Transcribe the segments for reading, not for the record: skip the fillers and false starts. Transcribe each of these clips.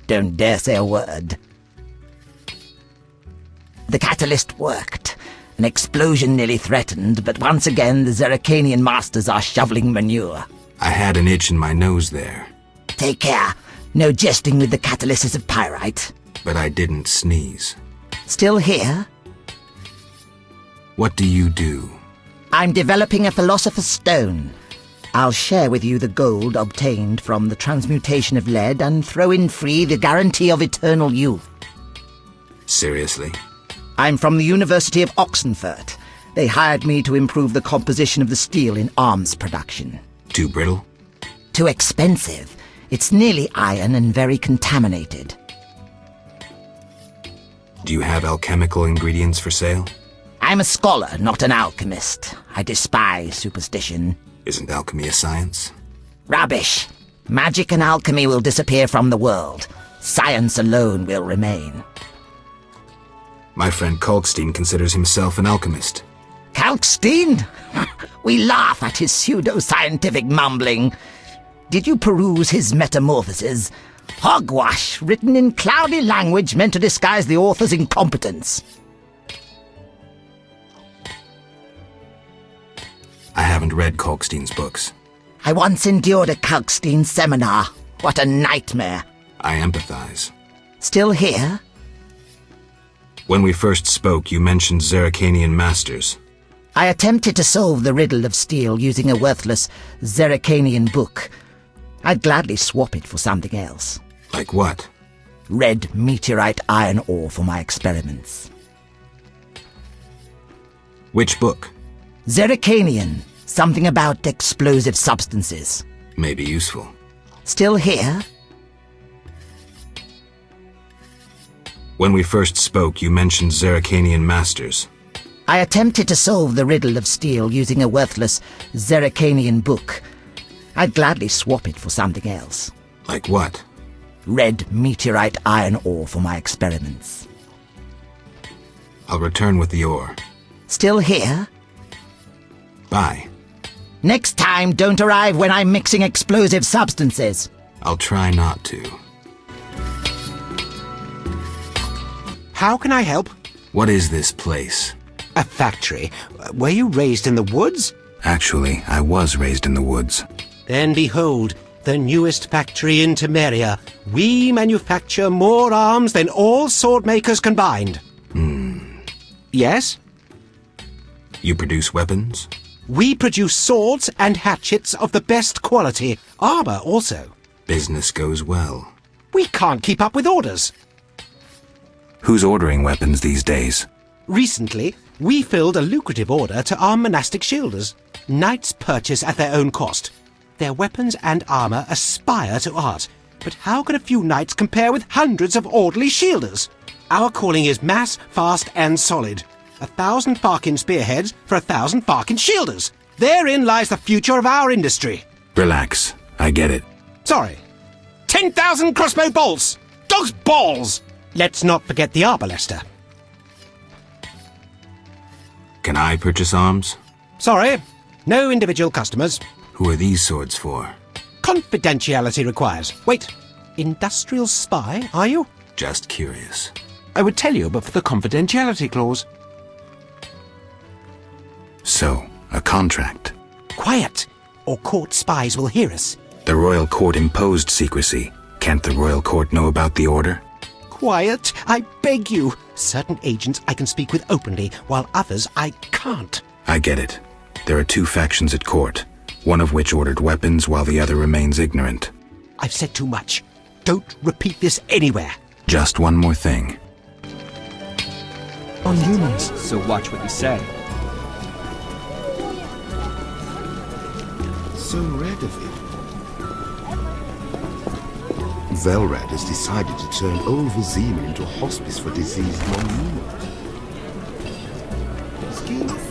Don't dare say a word. The catalyst worked. An explosion nearly threatened, but once again the Zerrikanian masters are shoveling manure. I had an itch in my nose there. Take care. No jesting with the catalysis of pyrite. But I didn't sneeze. Still here? What do you do? I'm developing a philosopher's stone. I'll share with you the gold obtained from the transmutation of lead and throw in free the guarantee of eternal youth. Seriously? I'm from the University of Oxenfurt. They hired me to improve the composition of the steel in arms production. Too brittle? Too expensive. It's nearly iron and very contaminated. Do you have alchemical ingredients for sale? I'm a scholar, not an alchemist. I despise superstition. Isn't alchemy a science? Rubbish. Magic and alchemy will disappear from the world. Science alone will remain. My friend Kalkstein considers himself an alchemist. Kalkstein? We laugh at his pseudo-scientific mumbling. Did you peruse his metamorphoses? Hogwash, written in cloudy language meant to disguise the author's incompetence. I haven't read Kalkstein's books. I once endured a Kalkstein seminar. What a nightmare. I empathize. Still here? When we first spoke, you mentioned Zerrikanian masters. I attempted to solve the riddle of steel using a worthless Zerrikanian book. I'd gladly swap it for something else. Like what? Red meteorite iron ore for my experiments. Which book? Zerrikanian. Something about explosive substances. May be useful. Still here? When we first spoke, you mentioned Zerrikanian masters. I attempted to solve the riddle of steel using a worthless Zerrikanian book. I'd gladly swap it for something else. Like what? Red meteorite iron ore for my experiments. I'll return with the ore. Still here? Bye. Next time, don't arrive when I'm mixing explosive substances. I'll try not to. How can I help? What is this place? A factory. Were you raised in the woods? Actually, I was raised in the woods. Then behold, the newest factory in Temeria. We manufacture more arms than all sword makers combined. Yes? You produce weapons? We produce swords and hatchets of the best quality. Armor also. Business goes well. We can't keep up with orders. Who's ordering weapons these days? Recently, we filled a lucrative order to arm monastic shielders. Knights purchase at their own cost. Their weapons and armor aspire to art. But how can a few knights compare with hundreds of orderly shielders? Our calling is mass, fast, and solid. 1,000 Farkin spearheads for 1,000 Farkin shielders. Therein lies the future of our industry. Relax. I get it. Sorry. 10,000 crossbow bolts! Dog's balls! Let's not forget the arbalester. Can I purchase arms? Sorry, no individual customers. Who are these swords for? Confidentiality requires. Wait, industrial spy, are you? Just curious. I would tell you, but for the confidentiality clause. So, a contract. Quiet, or court spies will hear us. The royal court imposed secrecy. Can't the royal court know about the order? Quiet, I beg you. Certain agents I can speak with openly, while others I can't. I get it. There are two factions at court, one of which ordered weapons while the other remains ignorant. I've said too much. Don't repeat this anywhere. Just one more thing. On humans, so watch what you say. So red of it. Velrad has decided to turn old Vizima into a hospice for diseased non-humans. Scheme afoot.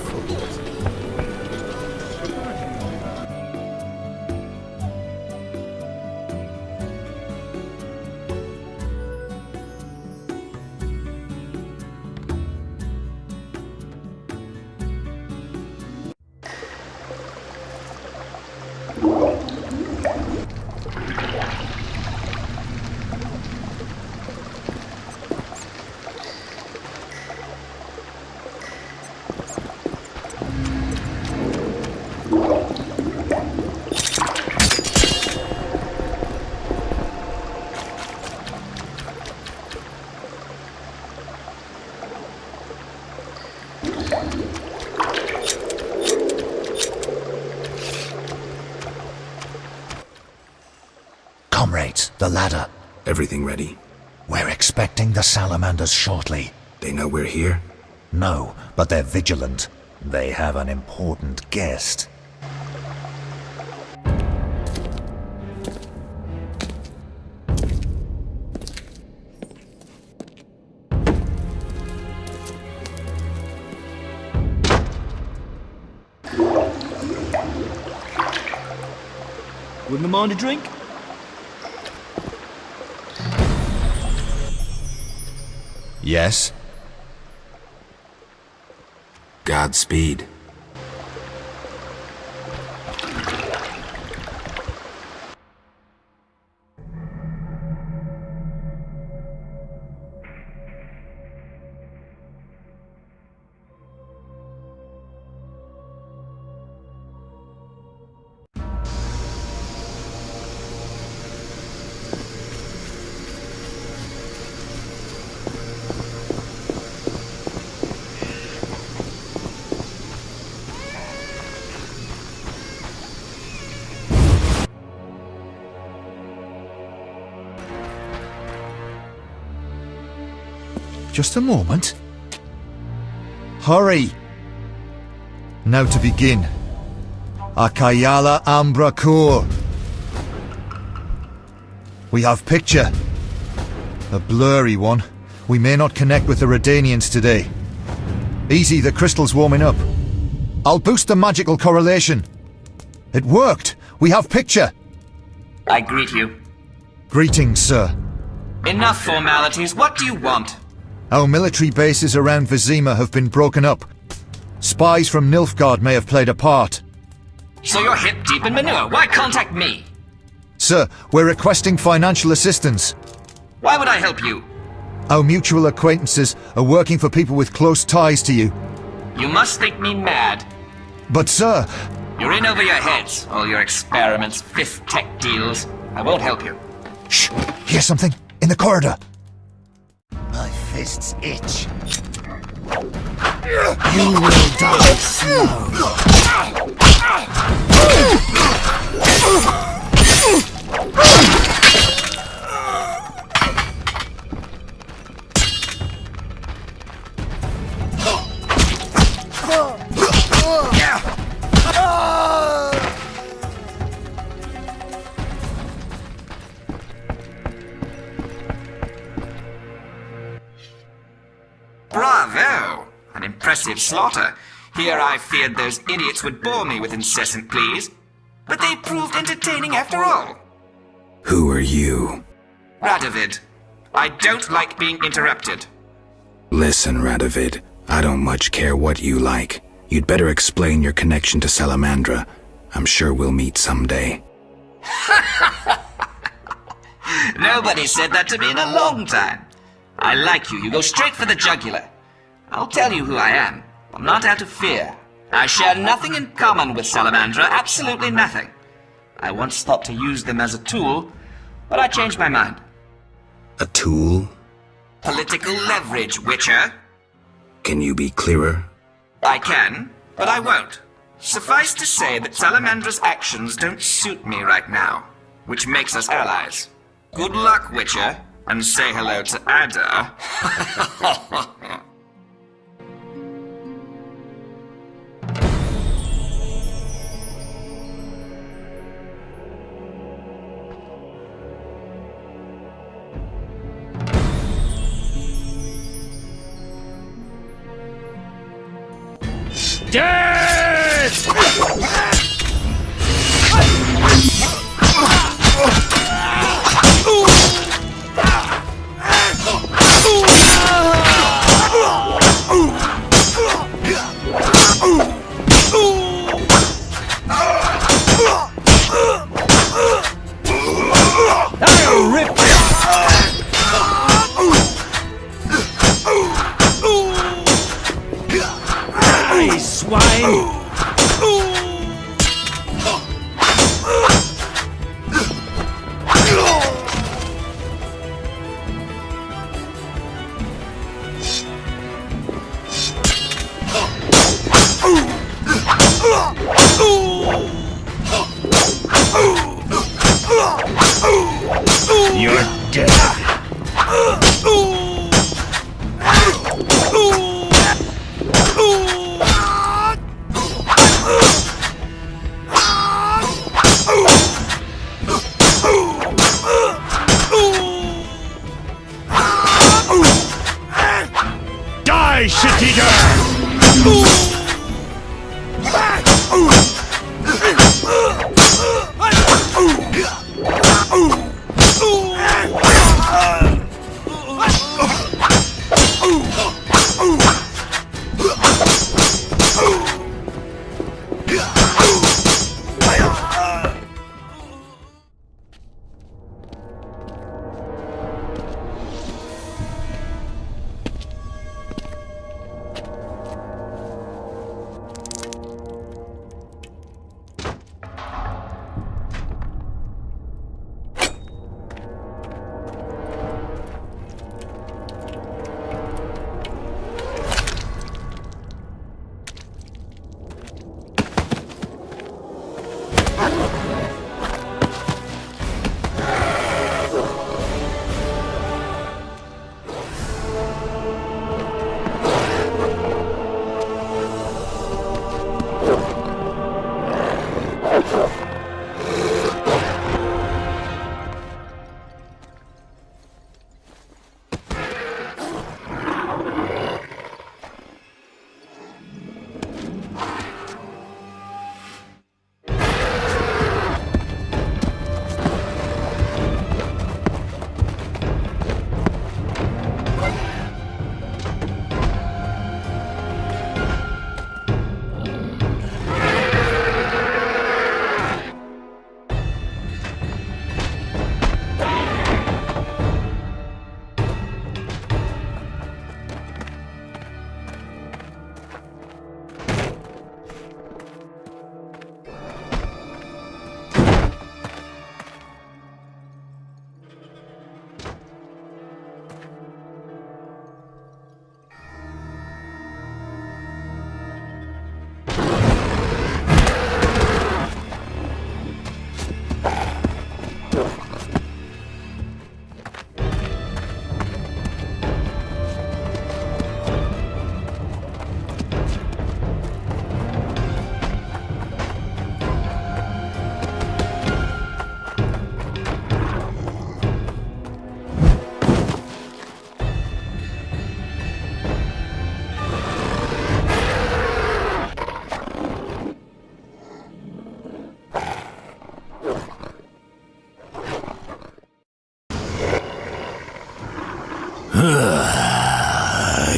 Comrades, the ladder. Everything ready? We're expecting the salamanders shortly. They know we're here? No, but they're vigilant. They have an important guest. Wouldn't mind a drink? Yes? Godspeed. Just a moment. Hurry! Now to begin. Akayala Ambra Kur. We have picture. A blurry one. We may not connect with the Redanians today. Easy, the crystal's warming up. I'll boost the magical correlation. It worked! We have picture! I greet you. Greetings, sir. Enough formalities. What do you want? Our military bases around Vizima have been broken up. Spies from Nilfgaard may have played a part. So you're hip deep in manure. Why contact me? Sir, we're requesting financial assistance. Why would I help you? Our mutual acquaintances are working for people with close ties to you. You must think me mad. But sir, You're in over your heads. All your experiments, fifth tech deals. I won't help you. shh, hear something? In the corridor. My fists itch. You will die slow. Bravo! An impressive slaughter. Here I feared those idiots would bore me with incessant pleas. But they proved entertaining after all. Who are you? Radovid, I don't like being interrupted. Listen, Radovid, I don't much care what you like. You'd better explain your connection to Salamandra. I'm sure we'll meet someday. Nobody said that to me in a long time. I like you. You go straight for the jugular. I'll tell you who I am. I'm not out of fear. I share nothing in common with Salamandra, absolutely nothing. I once thought to use them as a tool, but I changed my mind. A tool? Political leverage, Witcher. Can you be clearer? I can, but I won't. Suffice to say that Salamandra's actions don't suit me right now, which makes us allies. Good luck, Witcher, and say hello to Ada. Die, swine! You're dead. Die, shit-eater!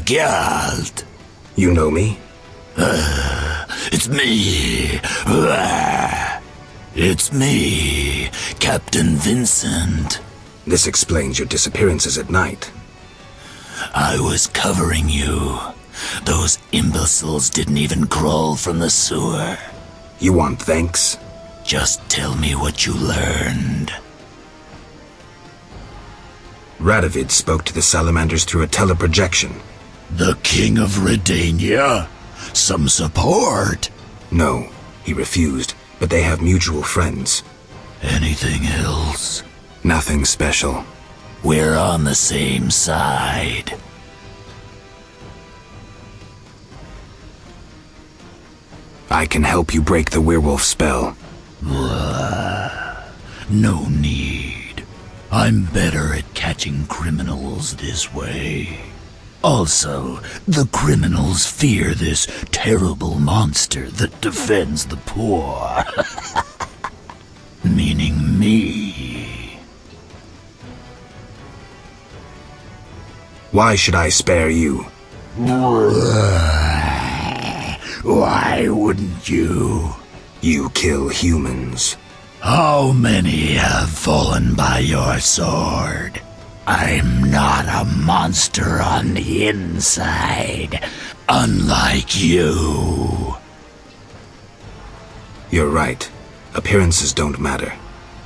Geralt. You know me? It's me. It's me, Captain Vincent. This explains your disappearances at night. I was covering you. Those imbeciles didn't even crawl from the sewer. You want thanks? Just tell me what you learned. Radovid spoke to the salamanders through a teleprojection. The King of Redania? Some support? No, he refused, but they have mutual friends. Anything else? Nothing special. We're on the same side. I can help you break the werewolf spell. No need. I'm better at catching criminals this way. Also, the criminals fear this terrible monster that defends the poor. Meaning me. Why should I spare you? Why wouldn't you? You kill humans. How many have fallen by your sword? I'm not a monster on the inside. unlike you. You're right. Appearances don't matter.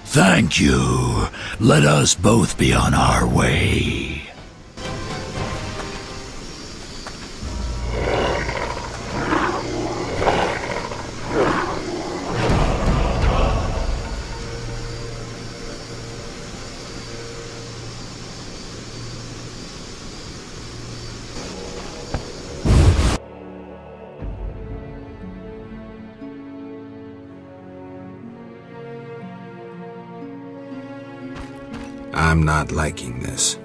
Thank you. Let us both be on our way. I'm not liking this.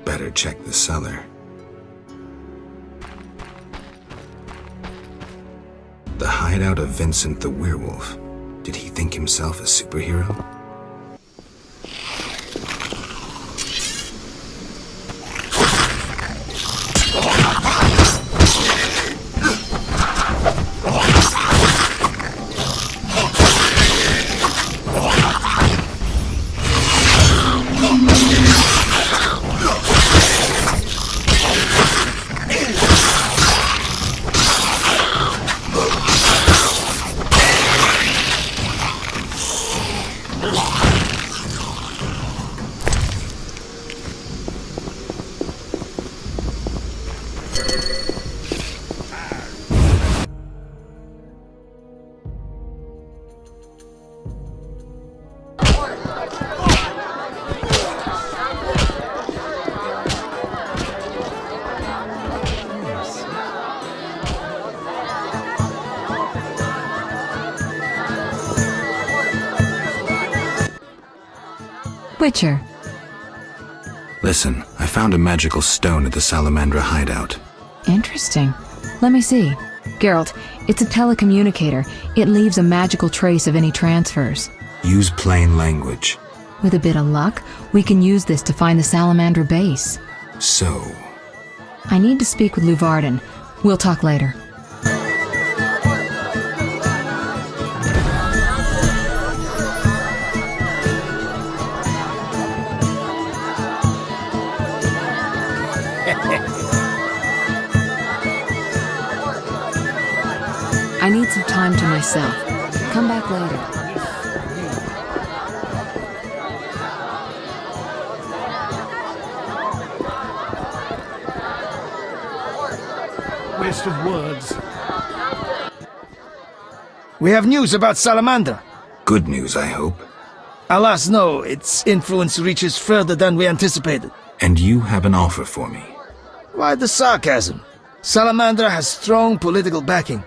Better check the cellar. The hideout of Vincent the Werewolf. Did he think himself a superhero? Witcher. Listen, I found a magical stone at the Salamandra hideout. Interesting. Let me see. Geralt, it's a telecommunicator. It leaves a magical trace of any transfers. Use plain language. With a bit of luck, we can use this to find the Salamandra base. So, I need to speak with Luvarden. We'll talk later. I need some time to myself. Come back later. Waste of words. We have news about Salamandra. good news, I hope. Alas, no. Its influence reaches further than we anticipated. And you have an offer for me. Why the sarcasm? Salamandra has strong political backing.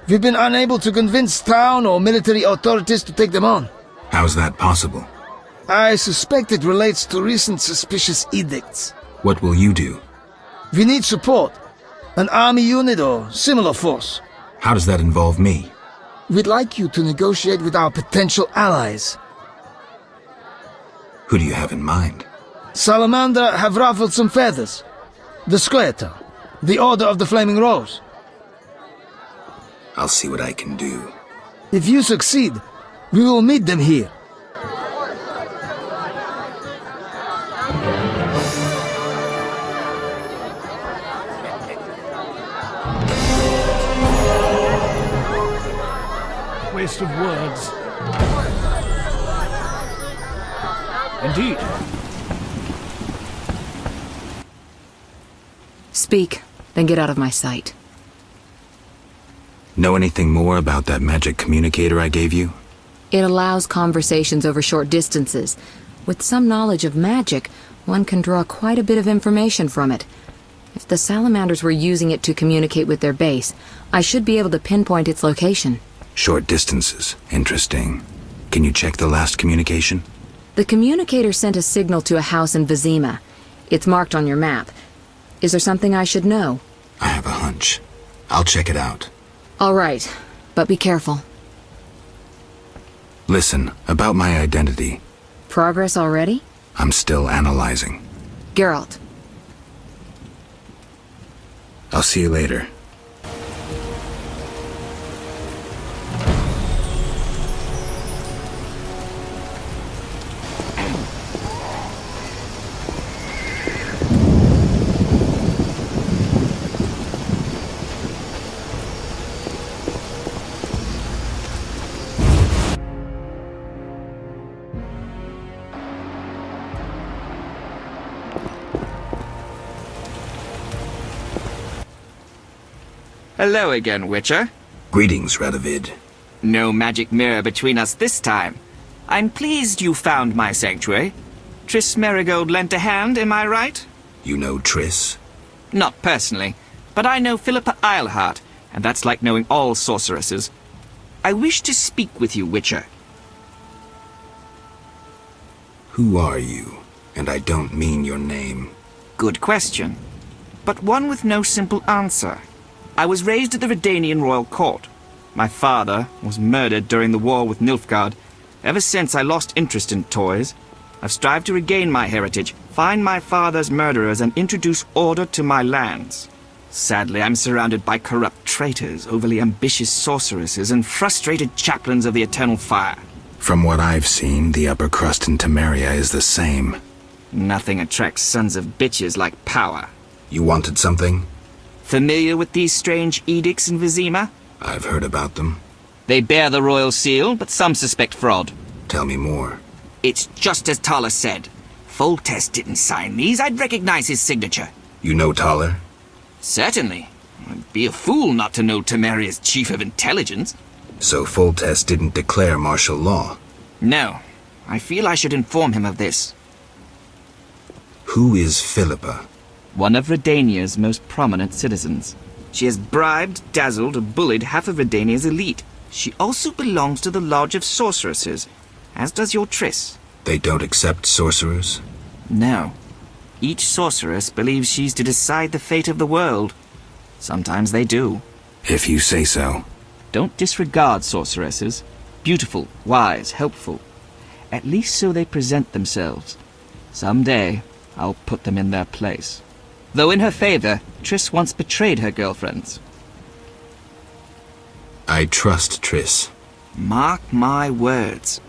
We've been unable to convince town or military authorities to take them on. How's that possible? I suspect it relates to recent suspicious edicts. What will you do? We need support. An army unit or similar force. How does that involve me? We'd like you to negotiate with our potential allies. Who do you have in mind? Salamandra have ruffled some feathers. The Squareton, the Order of the Flaming Rose. I'll see what I can do. If you succeed, we will meet them here. Waste of words. Indeed. Speak, then get out of my sight. Know anything more about that magic communicator I gave you? It allows conversations over short distances. With some knowledge of magic, one can draw quite a bit of information from it. If the salamanders were using it to communicate with their base, I should be able to pinpoint its location. Short distances. Interesting. Can you check the last communication? The communicator sent a signal to a house in Vizima. It's marked on your map. Is there something I should know? I have a hunch. I'll check it out. All right, but be careful. Listen, about my identity. Progress already? I'm still analyzing. Geralt. I'll see you later. Hello again, Witcher. Greetings, Radovid. No magic mirror between us this time. I'm pleased you found my sanctuary. Triss Merigold lent a hand, am I right? You know Triss? Not personally, but I know Philippa Eilhart, and that's like knowing all sorceresses. I wish to speak with you, Witcher. Who are you? And I don't mean your name. Good question, but one with no simple answer. I was raised at the Redanian royal court. My father was murdered during the war with Nilfgaard. Ever since, I lost interest in toys. I've strived to regain my heritage, find my father's murderers, and introduce order to my lands. Sadly, I'm surrounded by corrupt traitors, overly ambitious sorceresses, and frustrated chaplains of the Eternal Fire. From what I've seen, the upper crust in Temeria is the same. Nothing attracts sons of bitches like power. You wanted something? Familiar with these strange edicts in Vizima? I've heard about them. They bear the royal seal, but some suspect fraud. Tell me more. It's just as Thaler said. Foltest didn't sign these. I'd recognize his signature. You know Thaler? Certainly. I'd be a fool not to know Temeria's chief of intelligence. So Foltest didn't declare martial law? No. I feel I should inform him of this. Who is Philippa? One of Redania's most prominent citizens. She has bribed, dazzled, or bullied half of Redania's elite. She also belongs to the Lodge of Sorceresses, as does your Triss. They don't accept sorcerers? No. Each sorceress believes she's to decide the fate of the world. Sometimes they do. If you say so. Don't disregard sorceresses. Beautiful, wise, helpful. At least so they present themselves. Someday, I'll put them in their place. Though in her favor, Triss once betrayed her girlfriends. I trust Triss. Mark my words.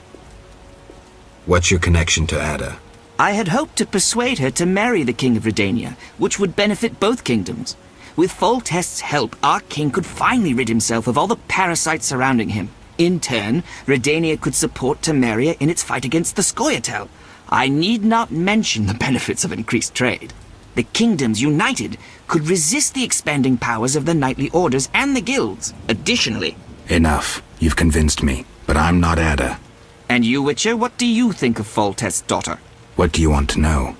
What's your connection to Ada? I had hoped to persuade her to marry the King of Redania, which would benefit both kingdoms. With Foltest's help, our king could finally rid himself of all the parasites surrounding him. In turn, Redania could support Temeria in its fight against the Scoia'tael. I need not mention the benefits of increased trade. The kingdoms united could resist the expanding powers of the knightly orders and the guilds. Additionally... Enough. You've convinced me, but I'm not Ada. And you, Witcher, what do you think of Foltest's daughter? What do you want to know?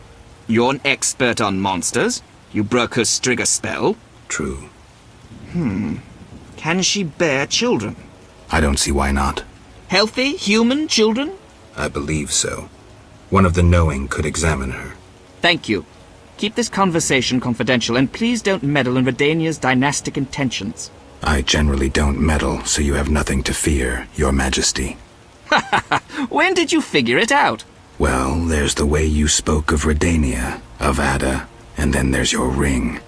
You're an expert on monsters. You broke her Strigger spell. True. Can she bear children? I don't see why not. Healthy, human children? I believe so. One of the knowing could examine her. Thank you. Keep this conversation confidential, and please don't meddle in Redania's dynastic intentions. I generally don't meddle, so you have nothing to fear, Your Majesty. When did you figure it out? Well, there's the way you spoke of Redania, of Ada, and then there's your ring.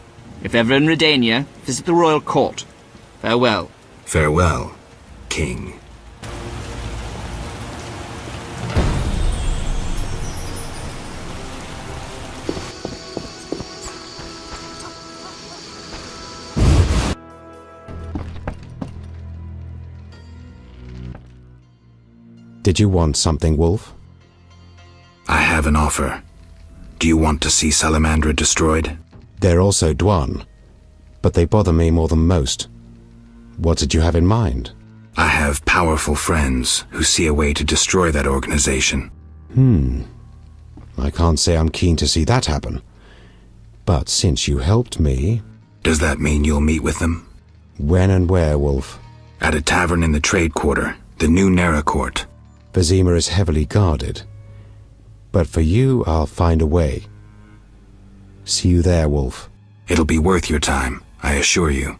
If ever in Redania, visit the royal court. Farewell. Farewell, King. Did you want something, Wolf? I have an offer. Do you want to see Salamandra destroyed? They're also Dwan, but they bother me more than most. What did you have in mind? I have powerful friends who see a way to destroy that organization. I can't say I'm keen to see that happen. But since you helped me... Does that mean you'll meet with them? When and where, Wolf? At a tavern in the trade quarter, the New Nera Court. Vizima is heavily guarded. But for you, I'll find a way. See you there, Wolf. It'll be worth your time, I assure you.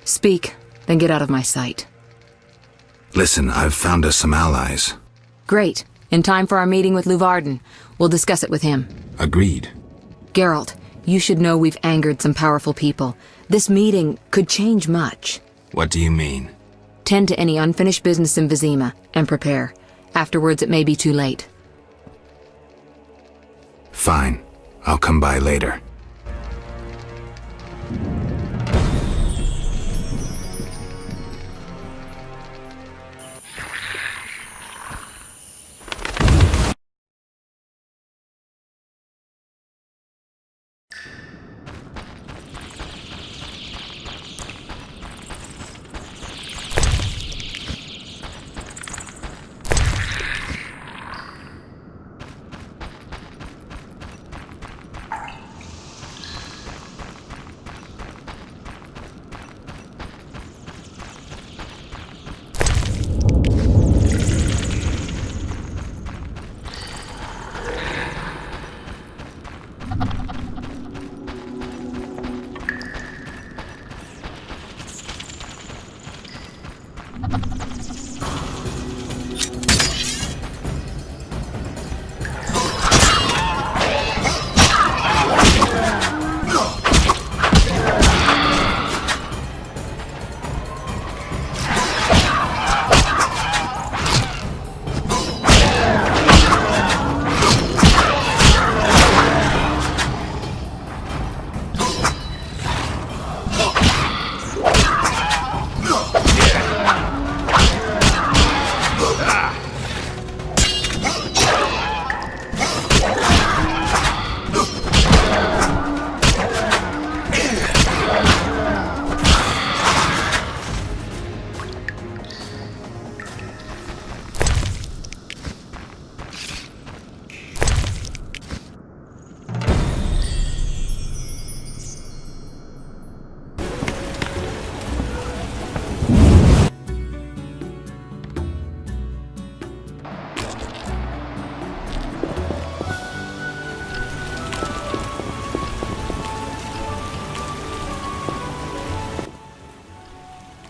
Speak, then get out of my sight. Listen, I've found us some allies. Great. In time for our meeting with Luvarden. We'll discuss it with him. Agreed. Geralt, you should know we've angered some powerful people. This meeting could change much. What do you mean? Tend to any unfinished business in Vizima, and prepare. Afterwards, it may be too late. Fine. I'll come by later.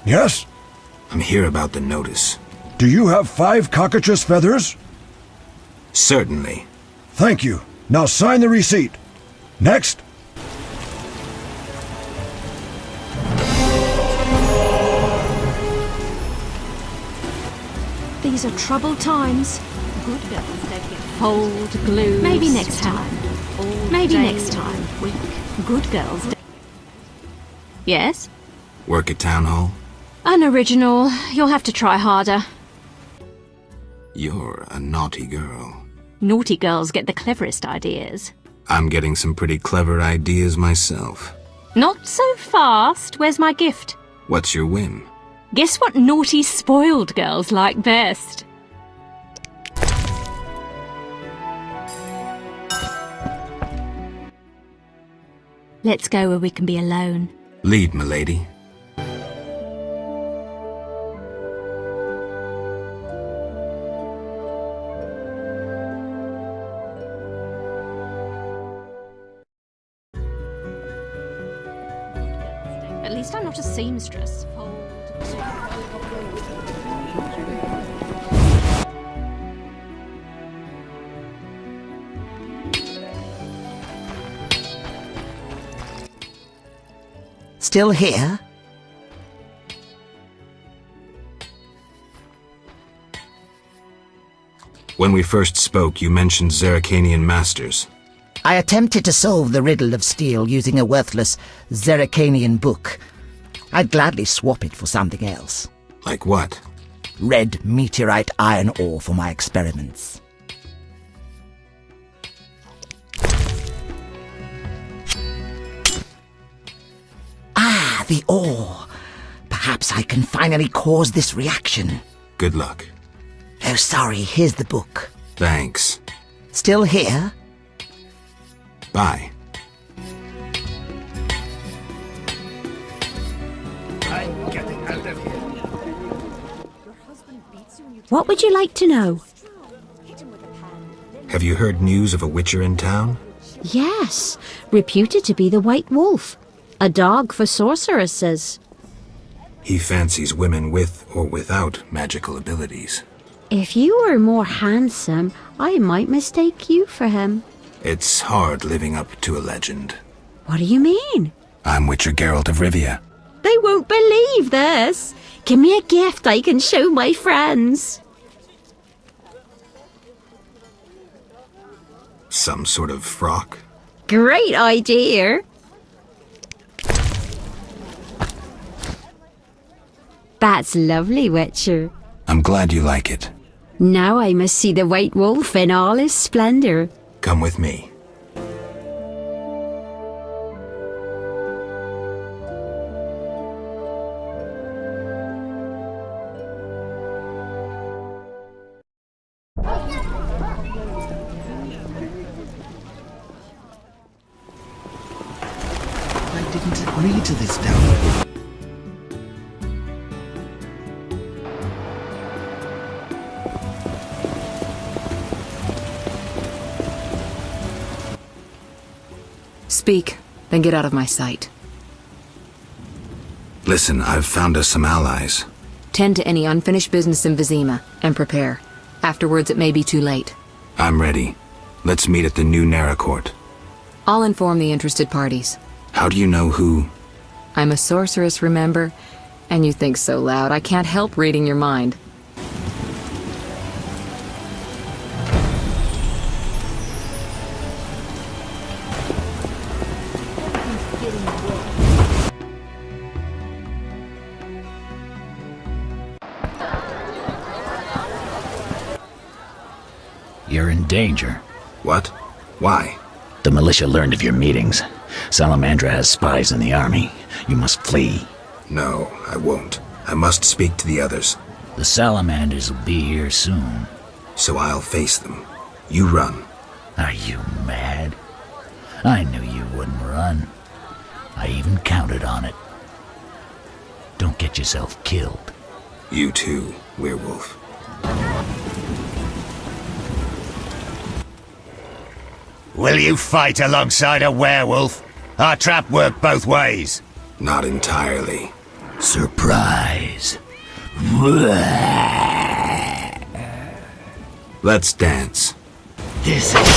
Yes? I'm here about the notice. Do you have 5 cockatrice feathers? Certainly. Thank you. Now sign the receipt. Next. These are troubled times. Good girls don't get cold, glue. Maybe next time. Maybe next time. Good girls. Yes? Work at Town Hall? Unoriginal. You'll have to try harder. You're a naughty girl. Naughty girls get the cleverest ideas. I'm getting some pretty clever ideas myself. Not so fast. Where's my gift? What's your whim? Guess what naughty, spoiled girls like best? Let's go where we can be alone. Lead, milady. At least I'm not a seamstress. Still here? When we first spoke, you mentioned Zerrikanian masters. I attempted to solve the riddle of steel using a worthless Zerrikanian book. I'd gladly swap it for something else. Like what? Red meteorite iron ore for my experiments. Ah, the ore. Perhaps I can finally cause this reaction. Good luck. Oh, sorry, here's the book. Thanks. Still here? Bye. I'm getting out of here. What would you like to know? Have you heard news of a witcher in town? Yes, reputed to be the White Wolf. A dog for sorceresses. He fancies women with or without magical abilities. If you were more handsome, I might mistake you for him. It's hard living up to a legend. What do you mean? I'm Witcher Geralt of Rivia. They won't believe this. Give me a gift I can show my friends. Some sort of frock? Great idea. That's lovely, Witcher. I'm glad you like it. Now I must see the White Wolf in all his splendor. Come with me. I didn't agree to this down. Speak, then get out of my sight. Listen, I've found us some allies. Tend to any unfinished business in Vizima, and prepare. Afterwards, it may be too late. I'm ready. Let's meet at the new Naracourt. I'll inform the interested parties. How do you know who? I'm a sorceress, remember? And you think so loud, I can't help reading your mind. You're in danger. What? Why? The militia learned of your meetings. Salamandra has spies in the army. You must flee. No, I won't. I must speak to the others. The Salamanders will be here soon. So I'll face them. You run. Are you mad? I knew you wouldn't run. I even counted on it. Don't get yourself killed. You too, werewolf. Will you fight alongside a werewolf? Our trap worked both ways. Not entirely. Surprise. Let's dance. This is...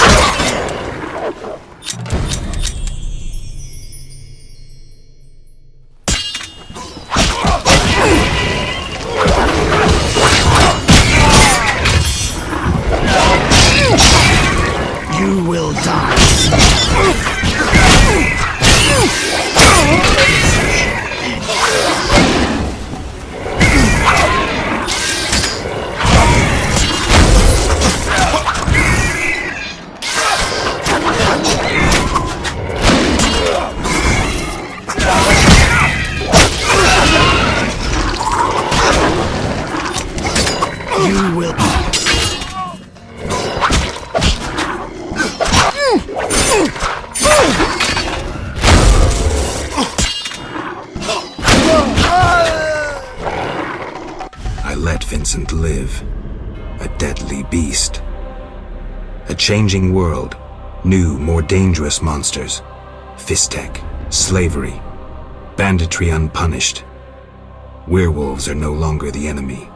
You will die. You will... I let Vincent live. A deadly beast. A changing world. New, more dangerous monsters. Fistek. Slavery. Banditry unpunished. Werewolves are no longer the enemy.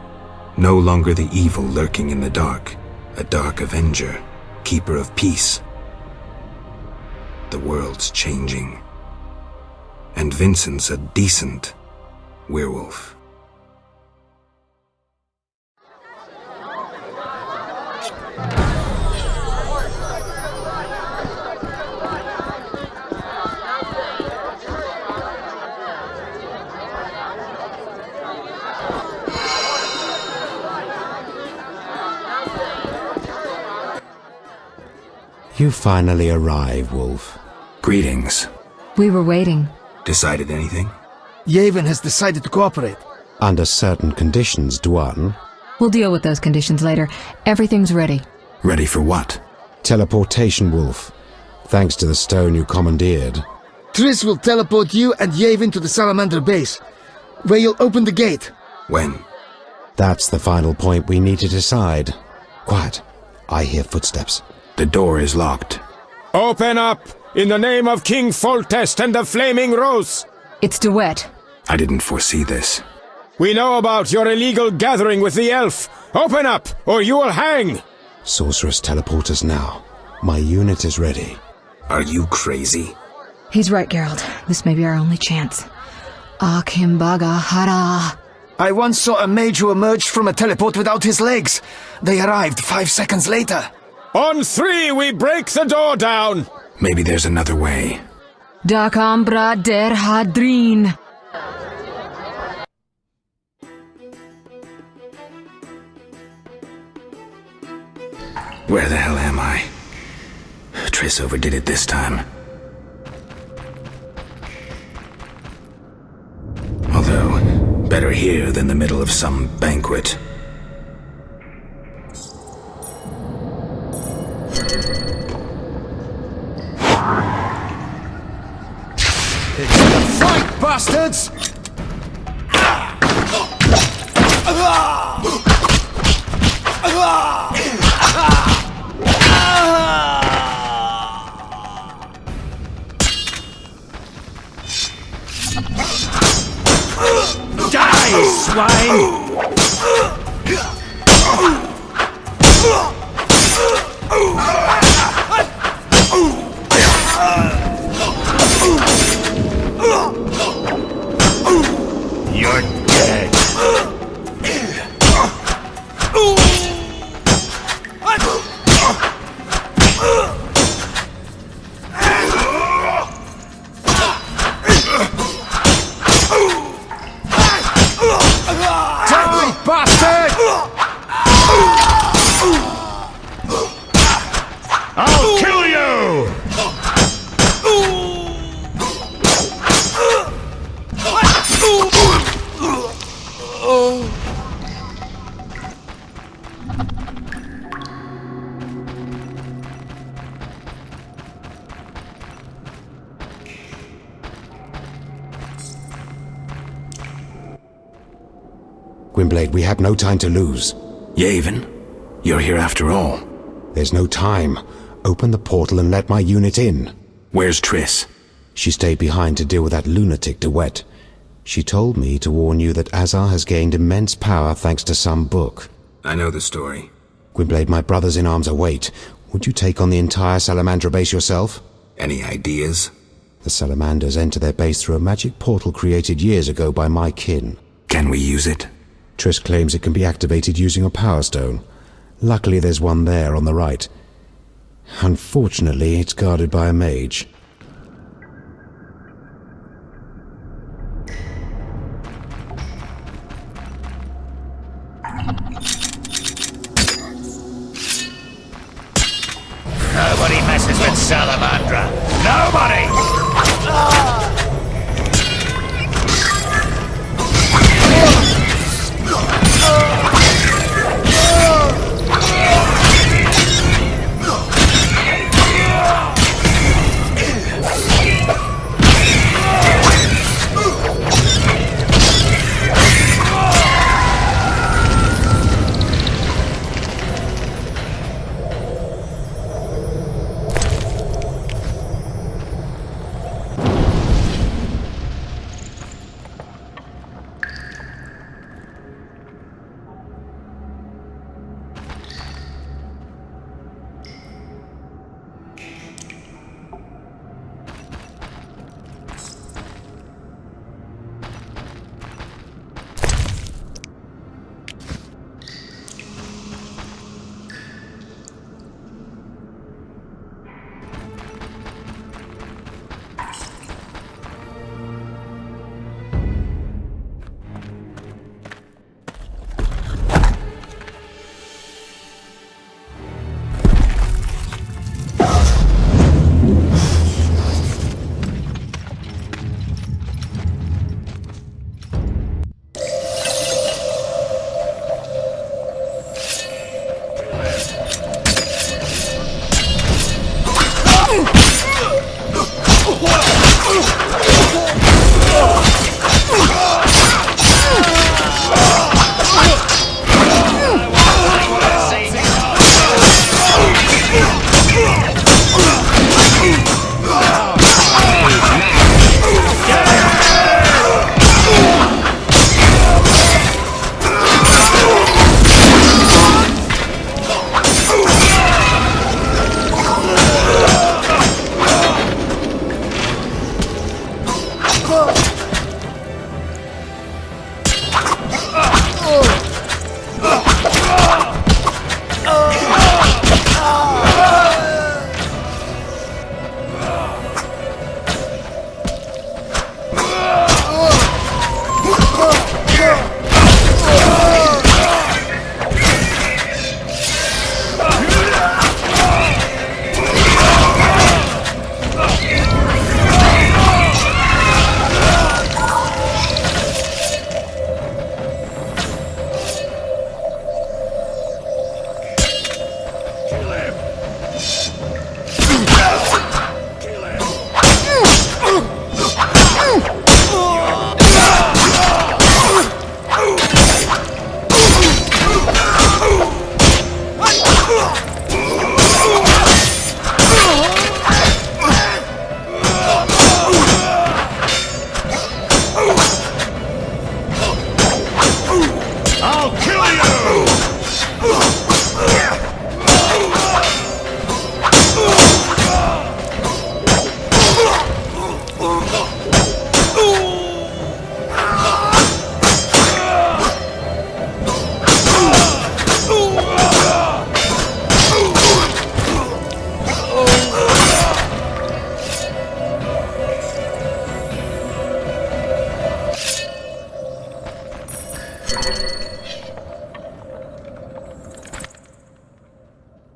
No longer the evil lurking in the dark. A dark avenger. Keeper of peace. The world's changing. And Vincent's a decent werewolf. You finally arrive, Wolf. Greetings. We were waiting. Decided anything? Yevon has decided to cooperate. Under certain conditions, Dwan. We'll deal with those conditions later. Everything's ready. Ready for what? Teleportation, Wolf. Thanks to the stone you commandeered. Triss will teleport you and Yevon to the Salamander base, where you'll open the gate. When? That's the final point we need to decide. Quiet. I hear footsteps. The door is locked. Open up! In the name of King Foltest and the Flaming Rose! It's DeWitt. I didn't foresee this. We know about your illegal gathering with the elf. Open up, or you will hang! Sorceress, teleport us now. My unit is ready. Are you crazy? He's right, Geralt. This may be our only chance. Akimbaga Hara. I once saw a mage who emerged from a teleport without his legs. They arrived 5 seconds later. On 3, we break the door down! Maybe there's another way. Dakambra der Hadrin. Where the hell am I? Triss overdid it this time. Although, better here than the middle of some banquet. It's the fight, bastards! Die, swine! You're dead. Die, bastard! I'll kill you! Gwynblade, we have no time to lose. Yavin, you're here after all. There's no time. Open the portal and let my unit in. Where's Triss? She stayed behind to deal with that lunatic DeWet. She told me to warn you that Azar has gained immense power thanks to some book. I know the story. Gwynblade, my brothers in arms await. Would you take on the entire Salamandra base yourself? Any ideas? The Salamanders enter their base through a magic portal created years ago by my kin. Can we use it? Triss claims it can be activated using a power stone. Luckily there's one there on the right. Unfortunately, it's guarded by a mage. Nobody messes with Salamandra. Nobody!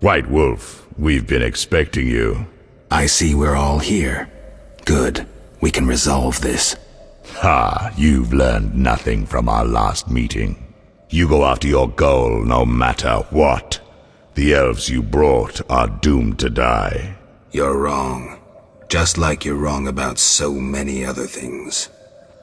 White Wolf, we've been expecting you. I see we're all here. Good. We can resolve this. Ha, you've learned nothing from our last meeting. You go after your goal no matter what. The elves you brought are doomed to die. You're wrong. Just like you're wrong about so many other things.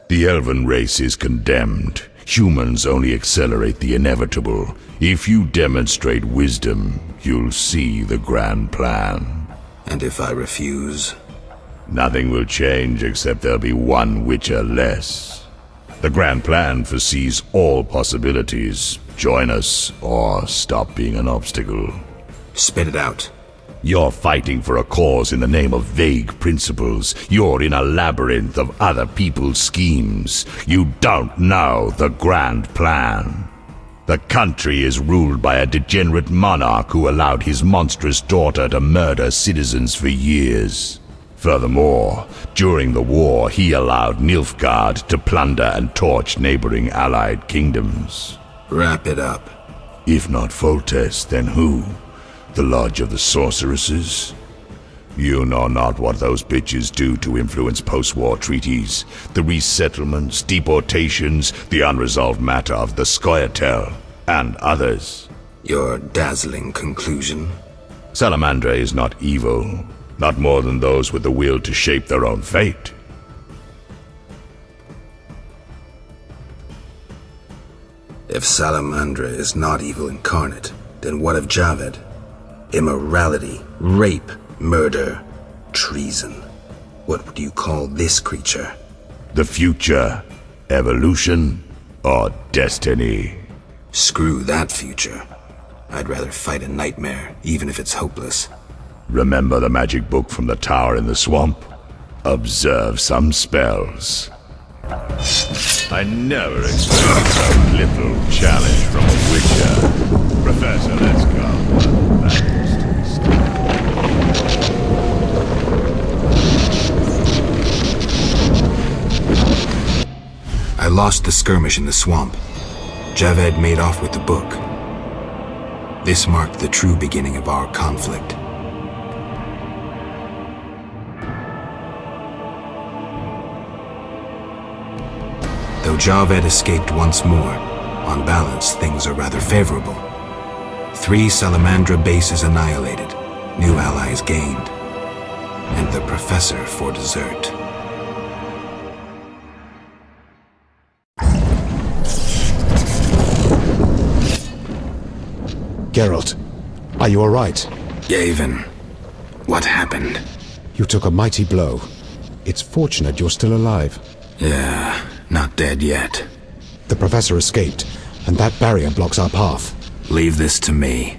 The elven race is condemned. Humans only accelerate the inevitable. If you demonstrate wisdom, you'll see the grand plan. And if I refuse? Nothing will change except there'll be one Witcher less. The grand plan foresees all possibilities. Join us, or stop being an obstacle. Spit it out. You're fighting for a cause in the name of vague principles. You're in a labyrinth of other people's schemes. You don't know the grand plan. The country is ruled by a degenerate monarch who allowed his monstrous daughter to murder citizens for years. Furthermore, during the war, he allowed Nilfgaard to plunder and torch neighboring allied kingdoms. Wrap it up. If not Foltest, then who? The Lodge of the Sorceresses? You know not what those bitches do to influence post-war treaties, the resettlements, deportations, the unresolved matter of the Scoia'tael, and others. Your dazzling conclusion? Salamandra is not evil, not more than those with the will to shape their own fate. If Salamandra is not evil incarnate, then what of Javed? Immorality, rape, murder, treason. What would you call this creature? The future, evolution, or destiny? Screw that future. I'd rather fight a nightmare, even if it's hopeless. Remember the magic book from the tower in the swamp? Observe some spells. I never expected so little challenge from a Witcher. Professor, let's go. I lost the skirmish in the swamp. Javed made off with the book. This marked the true beginning of our conflict. Though Javed escaped once more, on balance, things are rather favorable. 3 Salamandra bases annihilated, new allies gained, and the Professor for dessert. Geralt, are you all right? Yavin, what happened? You took a mighty blow. It's fortunate you're still alive. Yeah, not dead yet. The Professor escaped, and that barrier blocks our path. Leave this to me.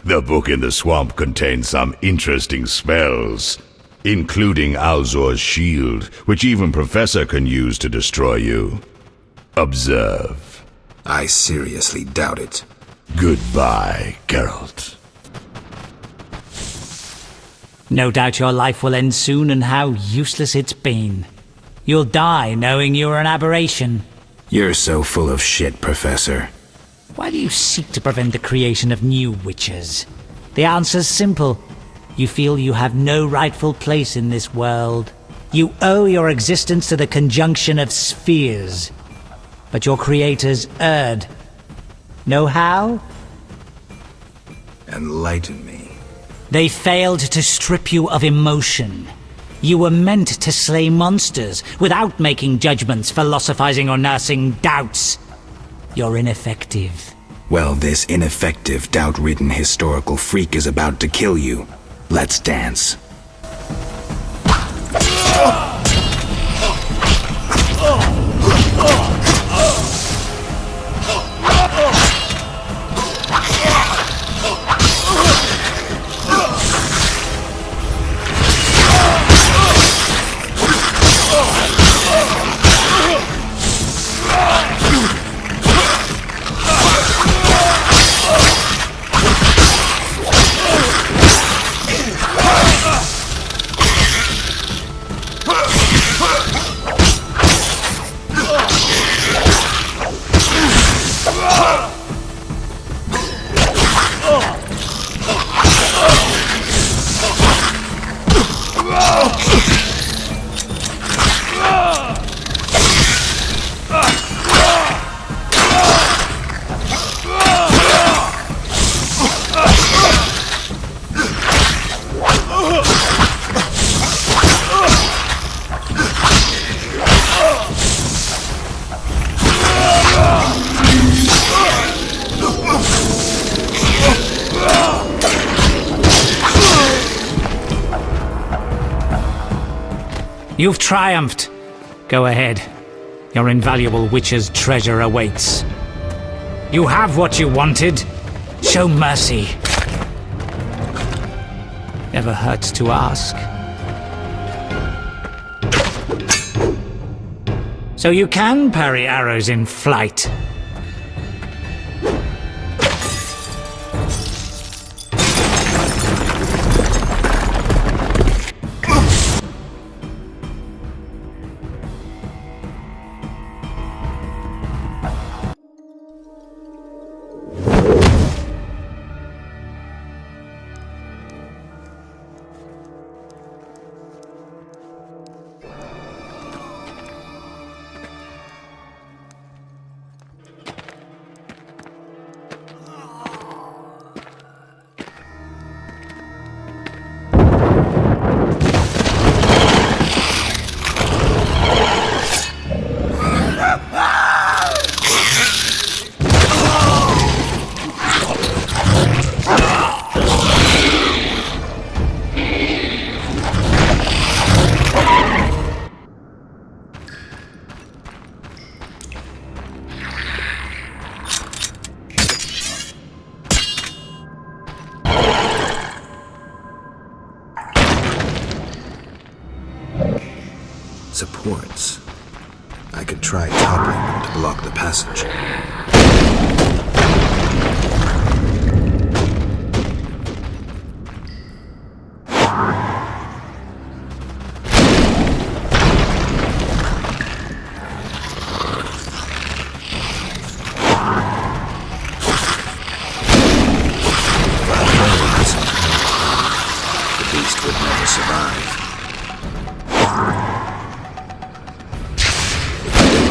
The book in the swamp contains some interesting spells, including Alzor's shield, which even Professor can use to destroy you. Observe. I seriously doubt it. Goodbye, Geralt. No doubt your life will end soon, and how useless it's been. You'll die knowing you're an aberration. You're so full of shit, Professor. Why do you seek to prevent the creation of new witches? The answer's simple. You feel you have no rightful place in this world. You owe your existence to the conjunction of spheres. But your creators erred. Know how? Enlighten me. They failed to strip you of emotion. You were meant to slay monsters without making judgments, philosophizing, or nursing doubts. You're ineffective. Well, this ineffective, doubt-ridden historical freak is about to kill you. Let's dance. You've triumphed. Go ahead. Your invaluable witch's treasure awaits. You have what you wanted. Show mercy. Never hurts to ask. So you can parry arrows in flight. Supports. I could try toppling them to block the passage. The beast would never survive.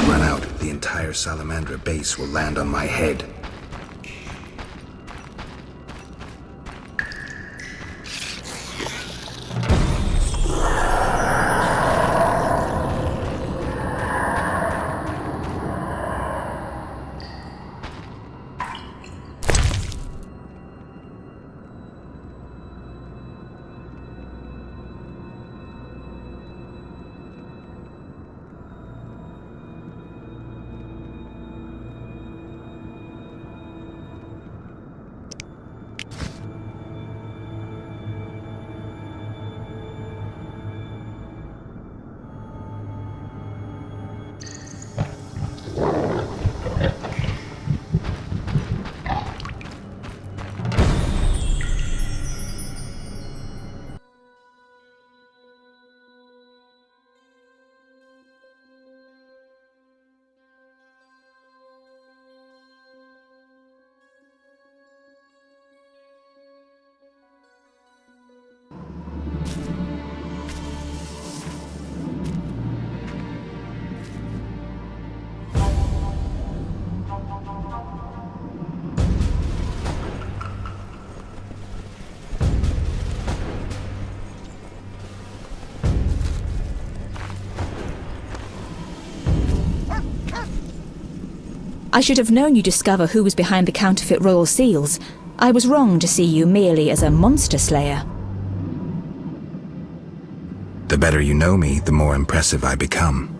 Run out, the entire Salamandra base will land on my head. I should have known you'd discover who was behind the counterfeit royal seals. I was wrong to see you merely as a monster slayer. The better you know me, the more impressive I become.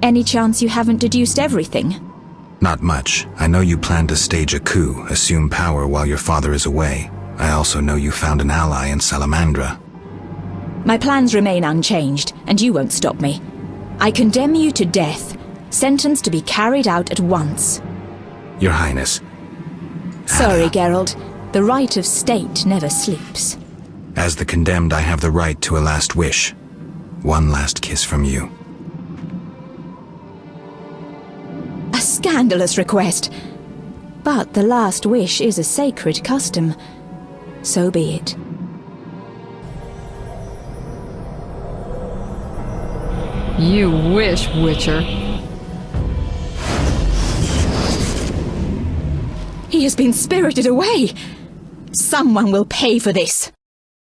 Any chance you haven't deduced everything? Not much. I know you plan to stage a coup, assume power while your father is away. I also know you found an ally in Salamandra. My plans remain unchanged, and you won't stop me. I condemn you to death, sentenced to be carried out at once. Your Highness. Sorry, Geralt. The right of state never sleeps. As the condemned, I have the right to a last wish. One last kiss from you. A scandalous request. But the last wish is a sacred custom. So be it. You wish, Witcher. He has been spirited away. Someone will pay for this.